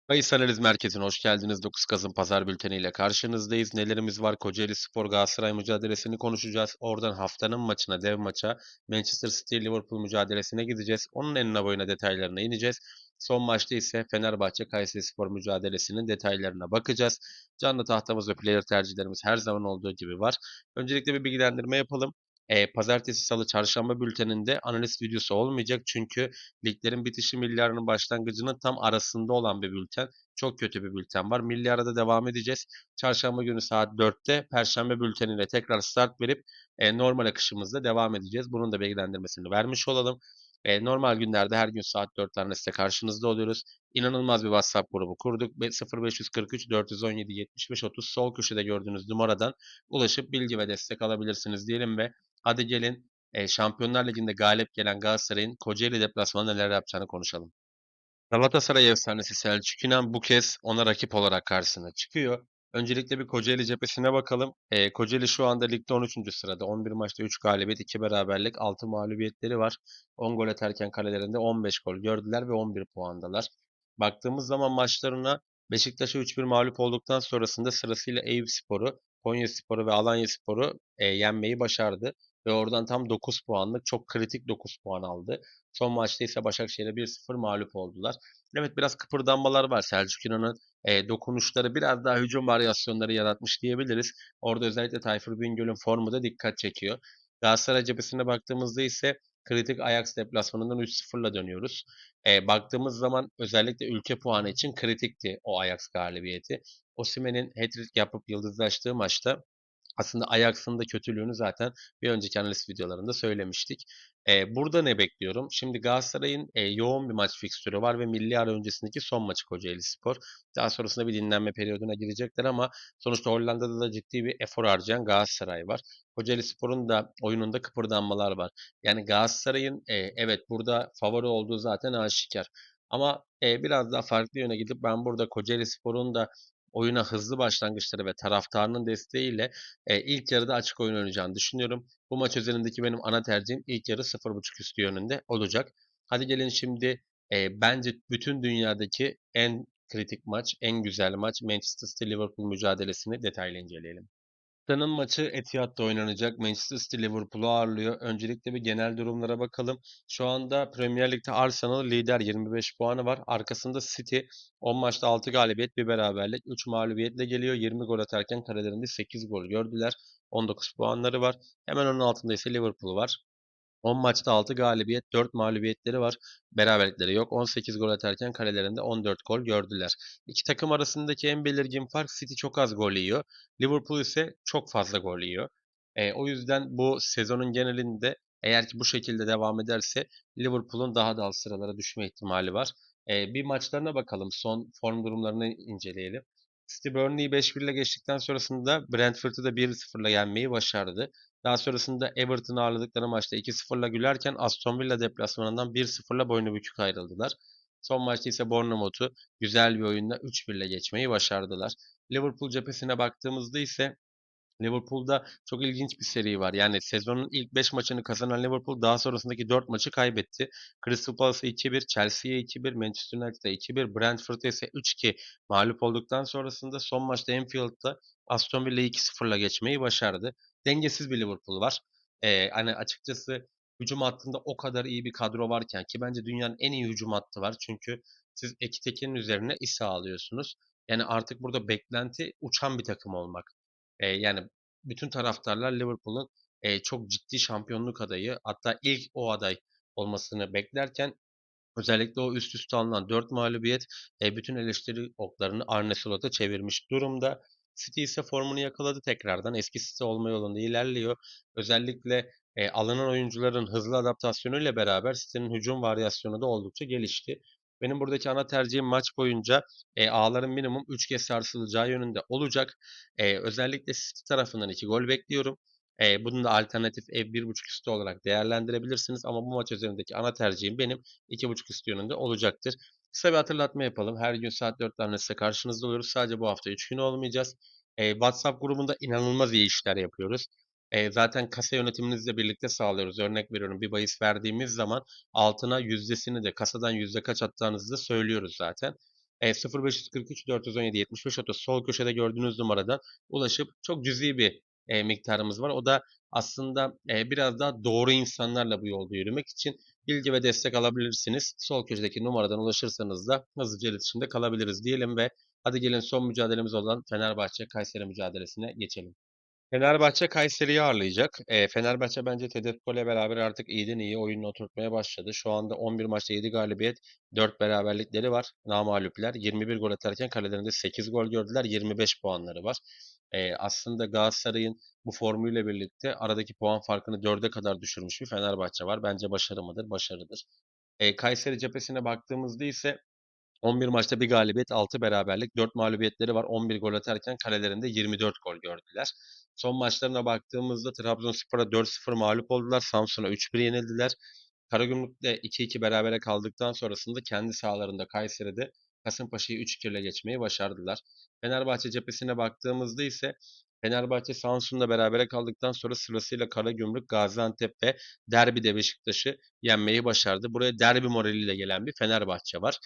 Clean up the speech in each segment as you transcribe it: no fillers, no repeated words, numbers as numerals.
Kayıs Analiz Merkezi'ne hoş geldiniz. 9 Kasım Pazar Bülteni ile karşınızdayız. Nelerimiz var? Kocaeli Spor Galatasaray mücadelesini konuşacağız. Oradan haftanın maçına, dev maça Manchester City Liverpool mücadelesine gideceğiz. Onun enine boyuna detaylarına ineceğiz. Son maçta ise Fenerbahçe Kayserispor mücadelesinin detaylarına bakacağız. Canlı tahtamız ve player tercihlerimiz her zaman olduğu gibi var. Öncelikle bir bilgilendirme yapalım. Pazartesi, Salı, Çarşamba bülteninde analiz videosu olmayacak. Çünkü liglerin bitişi milyarının başlangıcının tam arasında olan bir bülten. Çok kötü bir bülten var. Milli arada devam edeceğiz. Çarşamba günü saat 4'te Perşembe bülteniyle tekrar start verip normal akışımızda devam edeceğiz. Bunun da bilgilendirmesini vermiş olalım. Normal günlerde her gün saat 4'lerde size karşınızda oluyoruz. İnanılmaz bir WhatsApp grubu kurduk. 0543 417 75 30 sol köşede gördüğünüz numaradan ulaşıp bilgi ve destek alabilirsiniz diyelim ve hadi gelin Şampiyonlar Ligi'nde galip gelen Galatasaray'ın Kocaeli deplasmanında neler yapacağını konuşalım. Galatasaray efsanesi Selçuk İnan bu kez ona rakip olarak karşısına çıkıyor. Öncelikle bir Kocaeli cephesine bakalım. Kocaeli şu anda ligde 13. sırada. 11 maçta 3 galibiyet, 2 beraberlik, 6 mağlubiyetleri var. 10 gol atarken kalelerinde 15 gol gördüler ve 11 puandalar. Baktığımız zaman maçlarına Beşiktaş'a 3-1 mağlup olduktan sonrasında sırasıyla Eyüpspor'u, Konyaspor'u ve Alanyaspor'u yenmeyi başardı. Ve oradan tam 9 puanlık çok kritik 9 puan aldı. Son maçta ise Başakşehir'e 1-0 mağlup oldular. Evet, biraz kıpırdanmalar var. Selçuk İnan'ın dokunuşları biraz daha hücum varyasyonları yaratmış diyebiliriz. Orada özellikle Tayfur Bingöl'ün formu da dikkat çekiyor. Galatasaray cephesine baktığımızda ise kritik Ajax deplasmanından 3-0'la dönüyoruz. Baktığımız zaman özellikle ülke puanı için kritikti o Ajax galibiyeti. Osimhen'in hat-trick yapıp yıldızlaştığı maçta aslında Ajax'ın da kötülüğünü zaten bir önceki analiz videolarında söylemiştik. Burada ne bekliyorum? Şimdi Galatasaray'ın yoğun bir maç fikstürü var ve milli ara öncesindeki son maçı Kocaelispor. Daha sonrasında bir dinlenme periyoduna girecekler ama sonuçta Hollanda'da da ciddi bir efor harcayan Galatasaray var. Kocaelispor'un da oyununda kıpırdanmalar var. Yani Galatasaray'ın evet burada favori olduğu zaten aşikar. Ama biraz daha farklı yöne gidip ben burada Kocaelispor'un da oyuna hızlı başlangıçları ve taraftarının desteğiyle ilk yarıda açık oyun oynayacağını düşünüyorum. Bu maç üzerindeki benim ana tercihim ilk yarı 0.5 üstü yönünde olacak. Hadi gelin şimdi bence bütün dünyadaki en kritik maç, en güzel maç Manchester City Liverpool mücadelesini detaylı inceleyelim. Haftanın maçı Etihad'da oynanacak. Manchester City Liverpool'u ağırlıyor. Öncelikle bir genel durumlara bakalım. Şu anda Premier Lig'de Arsenal lider 25 puanı var. Arkasında City 10 maçta 6 galibiyet, bir beraberlik, 3 mağlubiyetle geliyor. 20 gol atarken kalelerinde 8 gol gördüler. 19 puanları var. Hemen onun altında ise Liverpool var. 10 maçta 6 galibiyet, 4 mağlubiyetleri var. Beraberlikleri yok. 18 gol atarken kalelerinde 14 gol gördüler. İki takım arasındaki en belirgin fark City çok az gol yiyor. Liverpool ise çok fazla gol yiyor. O yüzden bu sezonun genelinde eğer ki bu şekilde devam ederse Liverpool'un daha da alt sıralara düşme ihtimali var. Bir maçlarına bakalım. Son form durumlarını inceleyelim. City Burnley'i 5-1 ile geçtikten sonrasında Brentford'u da 1-0'la yenmeyi başardı. Daha sonrasında Everton'ı ağırladıkları maçta 2-0'la gülerken Aston Villa deplasmanından 1-0'la boynu bükük ayrıldılar. Son maçta ise Bournemouth'u güzel bir oyunla 3-1 ile geçmeyi başardılar. Liverpool cephesine baktığımızda ise Liverpool'da çok ilginç bir seri var. Yani sezonun ilk 5 maçını kazanan Liverpool daha sonrasındaki 4 maçı kaybetti. Crystal Palace'a 2-1, Chelsea'ye 2-1, Manchester United'a 2-1, Brentford'a ise 3-2 mağlup olduktan sonrasında son maçta Anfield'da Aston Villa'yı 2-0'la geçmeyi başardı. Dengesiz bir Liverpool var. Hani açıkçası hücum hattında o kadar iyi bir kadro varken ki bence dünyanın en iyi hücum hattı var. Çünkü siz Ekitekin'in üzerine İsa alıyorsunuz. Yani artık burada beklenti uçan bir takım olmak. Yani bütün taraftarlar Liverpool'un çok ciddi şampiyonluk adayı, hatta ilk o aday olmasını beklerken özellikle o üst üste alınan 4 mağlubiyet bütün eleştiri oklarını Arne Slot'a çevirmiş durumda. City ise formunu yakaladı tekrardan. Eski City olma yolunda ilerliyor. Özellikle alınan oyuncuların hızlı adaptasyonuyla beraber City'nin hücum varyasyonu da oldukça gelişti. Benim buradaki ana tercihim maç boyunca ağların minimum 3 kez sarsılacağı yönünde olacak. Özellikle City tarafından 2 gol bekliyorum. Bunun da alternatif ev 1.5 üstü olarak değerlendirebilirsiniz. Ama bu maç üzerindeki ana tercihim benim 2.5 üstü yönünde olacaktır. Kısa bir hatırlatma yapalım. Her gün saat 4'lerde size karşınızda oluyoruz. Sadece bu hafta 3 gün olmayacağız. WhatsApp grubunda inanılmaz iyi işler yapıyoruz. Zaten kasa yönetiminizle birlikte sağlıyoruz. Örnek veriyorum, bir bahis verdiğimiz zaman altına yüzdesini de kasadan yüzde kaç attığınızı da söylüyoruz zaten. 0543 417 7530 sol köşede gördüğünüz numaradan ulaşıp çok cüzi bir miktarımız var. O da aslında biraz daha doğru insanlarla bu yolda yürümek için bilgi ve destek alabilirsiniz. Sol köşedeki numaradan ulaşırsanız da hızlıca iletişimde kalabiliriz diyelim ve hadi gelin son mücadelemiz olan Fenerbahçe Kayseri mücadelesine geçelim. Fenerbahçe Kayseri'yi ağırlayacak. Fenerbahçe bence Tedesco'yla beraber artık iyiden iyi oyununu oturtmaya başladı. Şu anda 11 maçta 7 galibiyet, 4 beraberlikleri var. Namağlupler. 21 gol atarken kalelerinde 8 gol gördüler. 25 puanları var. Aslında Galatasaray'ın bu formuyla birlikte aradaki puan farkını 4'e kadar düşürmüş bir Fenerbahçe var. Bence başarı mıdır? Başarıdır. Kayseri cephesine baktığımızda ise 11 maçta bir galibiyet, 6 beraberlik, 4 mağlubiyetleri var. 11 gol atarken kalelerinde 24 gol gördüler. Son maçlarına baktığımızda Trabzonspor'a 4-0 mağlup oldular. Samsun'a 3-1 yenildiler. Karagümrük'le 2-2 berabere kaldıktan sonrasında kendi sahalarında Kayseri'de Kasımpaşa'yı 3-2 ile geçmeyi başardılar. Fenerbahçe cephesine baktığımızda ise Fenerbahçe Samsun'la berabere kaldıktan sonra sırasıyla Karagümrük, Gaziantep ve derbide Beşiktaş'ı yenmeyi başardı. Buraya derbi moraliyle gelen bir Fenerbahçe var.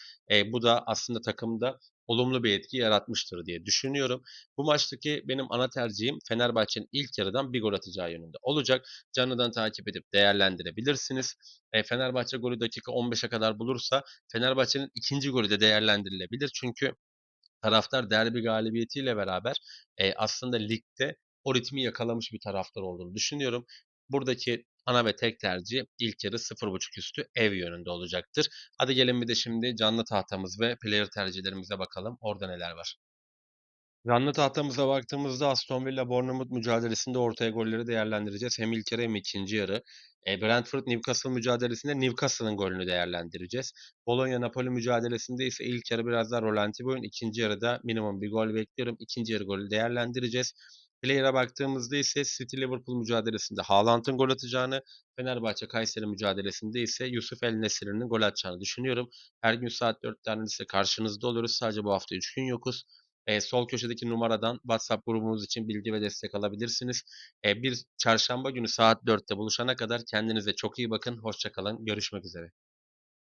Bu da aslında takımda olumlu bir etki yaratmıştır diye düşünüyorum. Bu maçtaki benim ana tercihim Fenerbahçe'nin ilk yarıdan bir gol atacağı yönünde olacak. Canlıdan takip edip değerlendirebilirsiniz. Fenerbahçe golü dakika 15'e kadar bulursa Fenerbahçe'nin ikinci golü de değerlendirilebilir. Çünkü taraftar derbi galibiyetiyle beraber aslında ligde o ritmi yakalamış bir taraftar olduğunu düşünüyorum. Buradaki ana ve tek tercih ilk yarı 0.5 üstü ev yönünde olacaktır. Hadi gelin bir de şimdi canlı tahtamız ve player tercihlerimize bakalım. Orada neler var? Canlı tahtamıza baktığımızda Aston Villa Bournemouth mücadelesinde ortaya golleri değerlendireceğiz. Hem ilk yarı hem ikinci yarı. Brentford Newcastle mücadelesinde Newcastle'ın golünü değerlendireceğiz. Bologna Napoli mücadelesinde ise ilk yarı biraz daha rolanti bir oyun. İkinci yarıda minimum bir gol bekliyorum. İkinci yarı golü değerlendireceğiz. Player'a baktığımızda ise City Liverpool mücadelesinde Haaland'ın gol atacağını, Fenerbahçe Kayseri mücadelesinde ise Yusuf El Nesiri'nin gol atacağını düşünüyorum. Her gün saat 4'te ise karşınızda oluruz. Sadece bu hafta 3 gün yokuz. Sol köşedeki numaradan WhatsApp grubumuz için bilgi ve destek alabilirsiniz. Bir çarşamba günü saat 4'te buluşana kadar kendinize çok iyi bakın. Hoşça kalın. Görüşmek üzere.